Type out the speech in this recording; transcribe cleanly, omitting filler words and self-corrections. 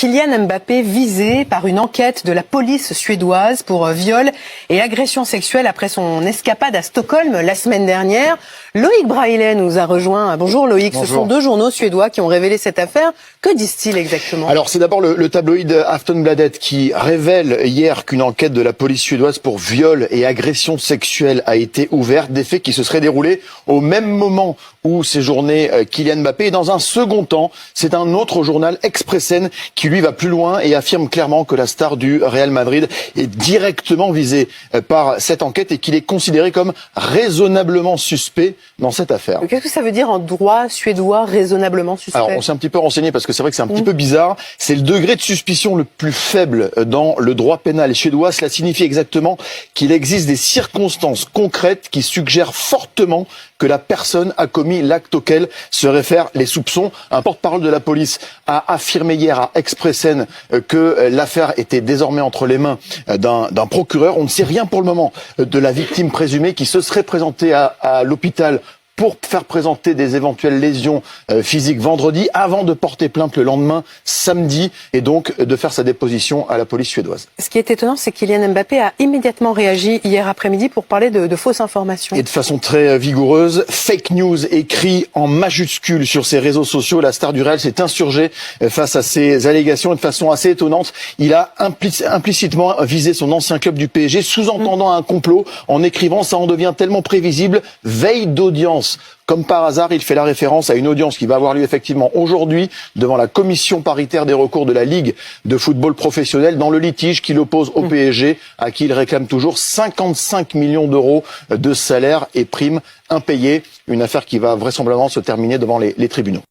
Kylian Mbappé visé par une enquête de la police suédoise pour viol et agression sexuelle après son escapade à Stockholm la semaine dernière. Loïc Braillet nous a rejoint. Bonjour Loïc, bonjour. Ce sont deux journaux suédois qui ont révélé cette affaire. Que disent-ils exactement ? Alors c'est d'abord le tabloïd Aftonbladet qui révèle hier qu'une enquête de la police suédoise pour viol et agression sexuelle a été ouverte, des faits qui se seraient déroulés au même moment où séjournait Kylian Mbappé. Et dans un second temps, c'est un autre journal, Expressen, qui lui va plus loin et affirme clairement que la star du Real Madrid est directement visée par cette enquête et qu'il est considéré comme raisonnablement suspect dans cette affaire. Qu'est-ce que ça veut dire en droit suédois, raisonnablement suspect ? Alors on s'est un petit peu renseigné parce que c'est vrai que c'est un petit peu bizarre. C'est le degré de suspicion le plus faible dans le droit pénal suédois. Cela signifie exactement qu'il existe des circonstances concrètes qui suggèrent fortement que la personne a commis l'acte auquel se réfèrent les soupçons. Un porte-parole de la police a affirmé hier à Expressen que l'affaire était désormais entre les mains d'un procureur. On ne sait rien pour le moment de la victime présumée qui se serait présentée à l'hôpital pour faire présenter des éventuelles lésions physiques vendredi, avant de porter plainte le lendemain, samedi, et donc de faire sa déposition à la police suédoise. Ce qui est étonnant, c'est que Kylian Mbappé a immédiatement réagi hier après-midi pour parler de fausses informations. Et de façon très vigoureuse, fake news écrit en majuscule sur ses réseaux sociaux. La star du Real s'est insurgée face à ces allégations et de façon assez étonnante. Il a implicitement visé son ancien club du PSG, sous-entendant un complot en écrivant « ça en devient tellement prévisible, veille d'audience ». Comme par hasard, il fait la référence à une audience qui va avoir lieu effectivement aujourd'hui devant la commission paritaire des recours de la Ligue de football professionnel dans le litige qu'il oppose au PSG, à qui il réclame toujours 55 millions d'euros de salaires et primes impayés. Une affaire qui va vraisemblablement se terminer devant les tribunaux.